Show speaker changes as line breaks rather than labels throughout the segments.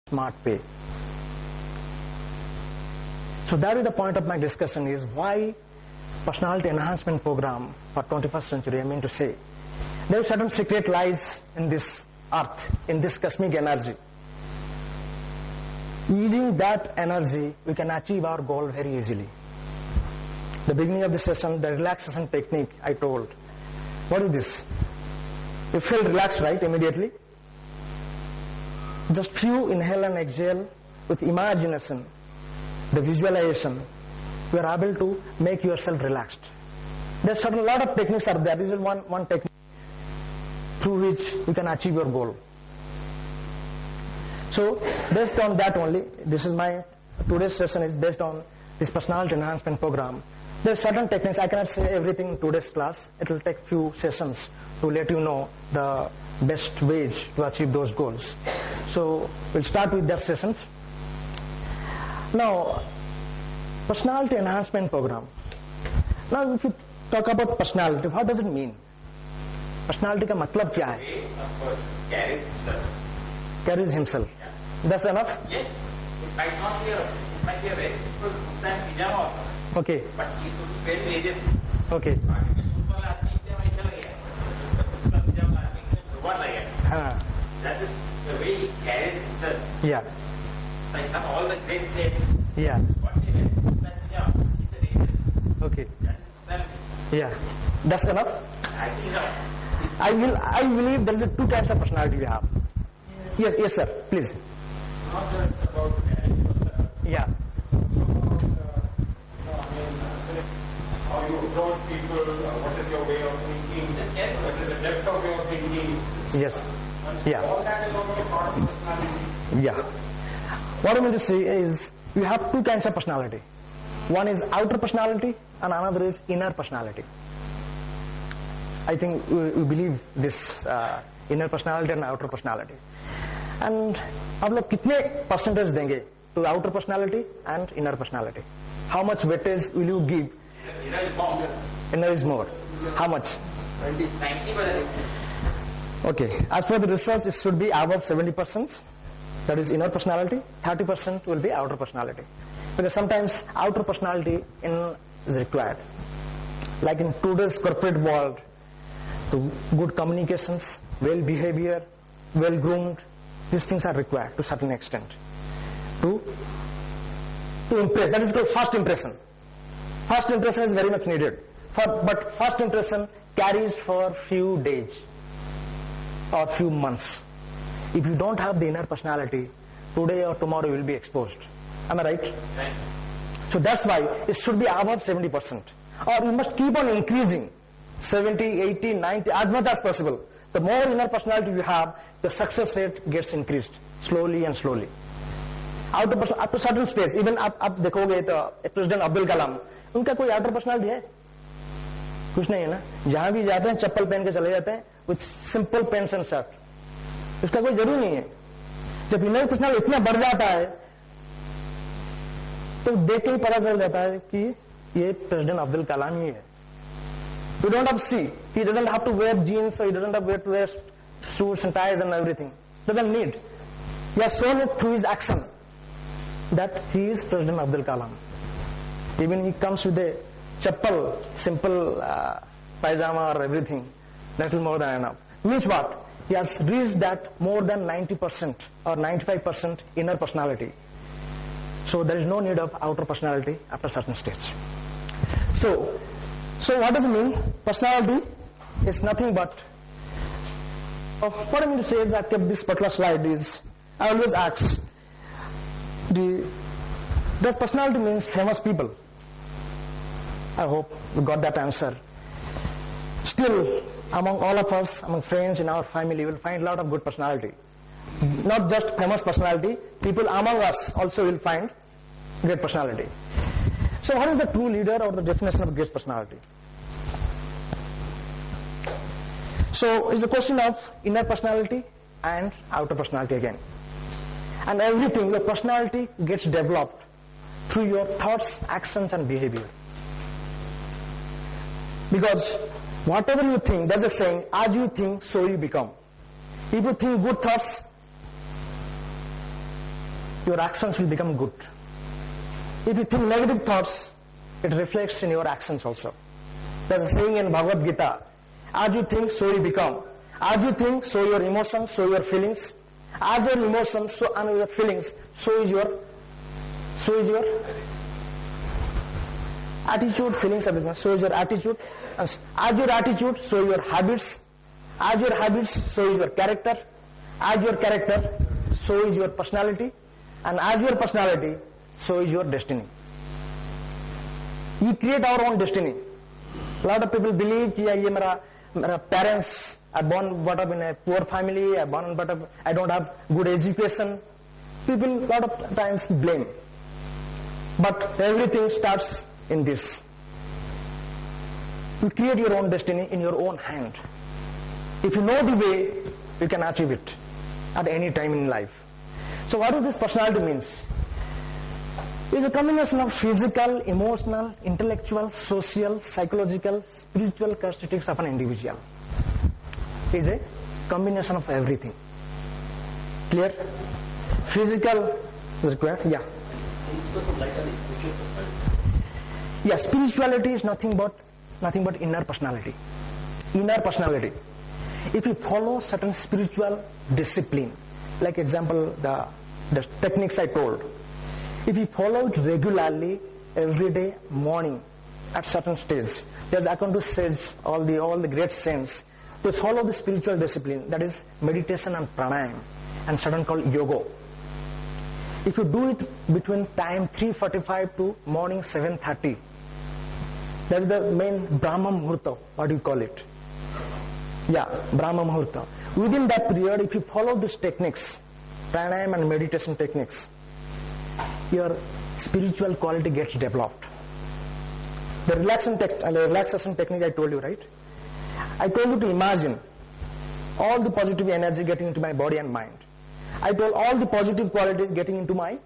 smart pay. So that is the point of my discussion, is why personality enhancement program for 21st century. I mean to say, there is certain secret lies in this earth, in this cosmic energy. Using that energy, we can achieve our goal very easily. The beginning of the session, the relaxation technique I told. What is this? You feel relaxed, right, immediately? Just few inhale and exhale with imagination, the visualization, you are able to make yourself relaxed. There's a lot of techniques are there. This is one technique through which you can achieve your goal. So based on that only, this is my today's session is based on this personality enhancement program. There are certain techniques. I cannot say everything in today's class. It will take few sessions to let you know the best ways to achieve those goals. So we'll start with that sessions. Now, personality enhancement program. Now, if you talk about personality, what does it mean? Personality का मतलब क्या है?
Of course,
Carries himself.
Yeah.
That's enough?
Yes. It might not be a very simple full-time pajama also.
Okay.
But it would be very legit.
Okay.
बाकी में super आदमी इतने वैसा लगे, full pajama आदमी इतने भगवान लगे.
हाँ.
That is the way he carries himself.
Yeah.
Like some all the great saints.
Yeah.
What they wear, full pajama, see the legit.
Okay.
That is personality.
Yeah. That's enough?
I think enough.
I believe there is two types of personality we have. Yes, sir. Please.
Not just about character,
Yeah.
about how you approach people, what is your way of thinking, what is the depth of your thinking.
Yes. Yeah.
All that is also part of personality.
Yeah. What I mean to say is, you have two kinds of personality. One is outer personality and another is inner personality. I think we believe this inner personality and outer personality. And आप लोग कितने percentage देंगे to outer personality and inner personality? How much weightage will you give?
Inner is more.
Inner is more. How much?
90%.
Okay. As per the research, it should be above 70%. That is inner personality. 30% will be outer personality. Because sometimes outer personality is required. Like in today's corporate world, to good communications, well behavior, well groomed, these things are required to a certain extent to impress. That is called first impression. First impression is very much needed, but first impression carries for few days or few months. If you don't have the inner personality, today or tomorrow you will be exposed. Am I right?
Right.
So that's why it should be above 70%, or you must keep on increasing 70, 80, 90, as much as possible. The more inner personality you have, the success rate gets increased slowly and slowly. Outer person, up to certain stage, even आप देखोगे तो president Abdul Kalam, उनका कोई outer personality है? कुछ नहीं है ना. जहां भी जाते हैं चप्पल पहन के चले जाते हैं with simple pants and shirt. इसका कोई जरूरी नहीं है. जब inner personality इतना बढ़ जाता है, तो देख के ही पता चल जाता है कि ये प्रेसिडेंट अब्दुल कलाम ही है. You don't have to see. He doesn't have to wear jeans, or he doesn't have to wear suits and ties and everything. Doesn't need. He has shown it through his action that he is President Abdul Kalam. Even he comes with a chappal, simple pajama or everything, that will more than enough. Means what? He has reached that more than 90% or 95% inner personality. So there is no need of outer personality after a certain stage. So what does it mean? Personality is nothing but, what I mean to say is, I kept this particular slide is, I always ask, does personality means famous people? I hope we got that answer. Still, among all of us, among friends in our family, you will find a lot of good personality. Not just famous personality, people among us also will find great personality. So what is the true leader, or the definition of great personality? So it's a question of inner personality and outer personality again. And everything, your personality gets developed through your thoughts, actions and behavior. Because whatever you think, there's a saying, as you think, so you become. If you think good thoughts, your actions will become good. If you think negative thoughts, it reflects in your actions also. There's a saying in Bhagavad Gita, as you think, so you become. As you think, so your emotions, so your feelings. As your emotions, so and your feelings, so is your attitude, feelings, everything. So is your attitude. As your attitude, so your habits. As your habits, so is your character. As your character, so is your personality. And as your personality, so is your destiny. We create our own destiny. A lot of people believe that my parents are brought up in a poor family, I don't have good education. People a lot of times blame. But everything starts in this. You create your own destiny in your own hand. If you know the way, you can achieve it at any time in life. So what does this personality means? It's a combination of physical, emotional, intellectual, social, psychological, spiritual characteristics of an individual. It's a combination of everything. Clear? Physical is required? Yeah. Yeah, spirituality is nothing but inner personality. Inner personality. If you follow certain spiritual discipline, like example the techniques I told, if you follow it regularly every day morning at certain stage, there's according to sage, all the great saints, they follow the spiritual discipline, that is meditation and pranayam, and certain called yoga. If you do it between time 3:45 to morning 7:30, that is the main Brahma Muhurta, what do you call it? Yeah, Brahma Muhurta. Within that period, if you follow these techniques, pranayam and meditation techniques, your spiritual quality gets developed. The relaxation technique I told you, right? I told you to imagine all the positive energy getting into my body and mind. I told all the positive qualities getting into my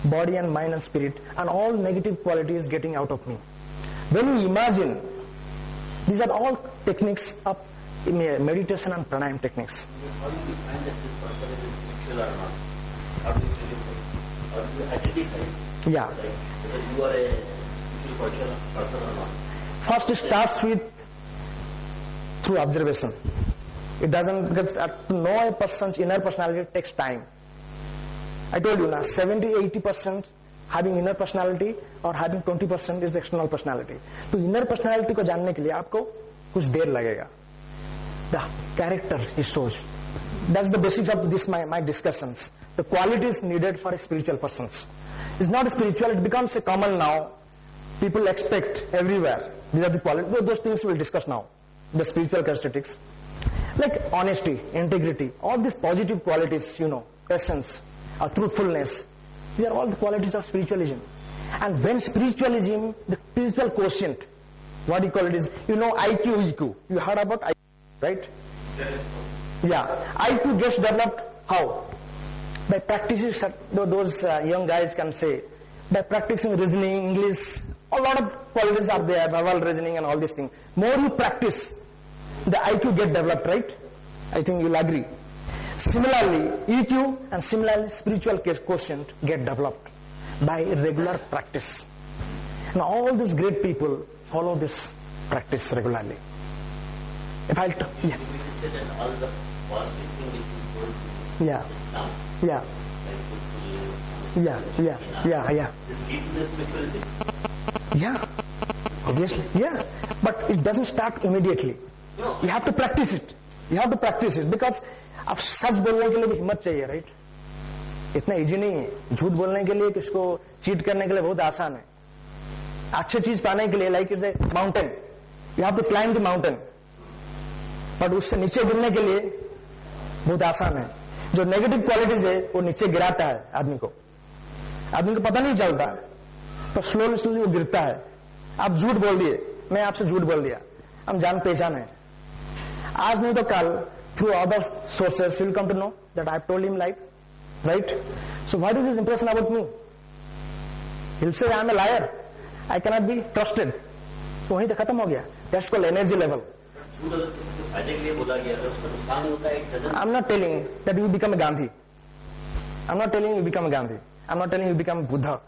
body and mind and spirit, and all negative qualities getting out of me. When you imagine, these are all techniques of meditation and pranayam techniques.
How do you find that this person is spiritual or not? How do you identify?
Yeah.
Like, whether you are a spiritual person or not?
First, it starts through observation. It doesn't, because to know a person's inner personality takes time. I told you now, 70-80% having inner personality or having 20% is the external personality. तो inner personality को जानने के लिए आपको कुछ देर लगेगा. The characters he shows. That's the basics of this my discussions. The qualities needed for a spiritual person. It's not spiritual, it becomes a common now. People expect everywhere. These are the qualities. Those things we'll discuss now. The spiritual characteristics. Like honesty, integrity, all these positive qualities, essence, truthfulness. These are all the qualities of spiritualism. And when spiritualism, the spiritual quotient, what you call it is, IQ, EQ. You heard about IQ, right? Yeah. IQ gets developed how? By practicing, those young guys can say, by practicing reasoning, English, a lot of qualities are there, verbal reasoning and all these things. More you practice, the IQ get developed, right? I think you'll agree. Similarly, EQ and similarly spiritual quotient get developed by regular practice. Now all these great people follow this practice regularly. If I'll yeah.
We said that all the positive things which you told me
Yeah.
just now,
Yeah.
like good
Yeah.
this lead to the spirituality.
Yeah. Obviously. Yeah. But it doesn't start immediately.
No.
You have to practice it. You have to practice it because अब सच बोलने के लिए भी हिम्मत चाहिए, right? इतना easy नहीं है. झूठ बोलने के लिए, किसको चीट करने के लिए बहुत आसान है. अच्छी चीज पाने के लिए like is a mountain, you have to climb the mountain, but उससे नीचे गिरने के लिए बहुत आसान है. जो नेगेटिव क्वालिटीज है वो नीचे गिराता है आदमी को पता नहीं चलता, पर स्लोली वो गिरता है. आप झूठ बोल दिए, मैं आपसे झूठ बोल दिया, हम जान पहचान है. आज नहीं तो कल through other sources, you will come to know that I have told him lie, right? So what is his impression about me? He'll say I am a liar, I cannot be trusted. तो वहीं तक खत्म हो गया. That's called energy level.
झूठ अगर किसी के फायदे के लिए बोला गया तो उसका नुकसान होता है.
I'm not telling that you become a Gandhi. I'm not telling you become Gandhi. I'm not telling you become Buddha.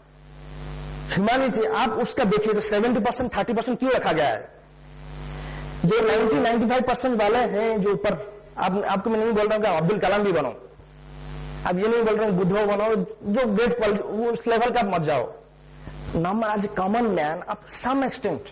Humanity आप उसका देखिए तो 70% 30% क्यों रखा गया है? जो 90-95% वाले हैं जो ऊपर, आपको मैं नहीं बोल रहा हूं कि आप अब्दुल कलाम भी बनो, अब ये नहीं बोल रहा हूं बुद्धो बनो, जो ग्रेट उस लेवल का मत जाओ. Normal as a common man, आप सम एक्सटेंट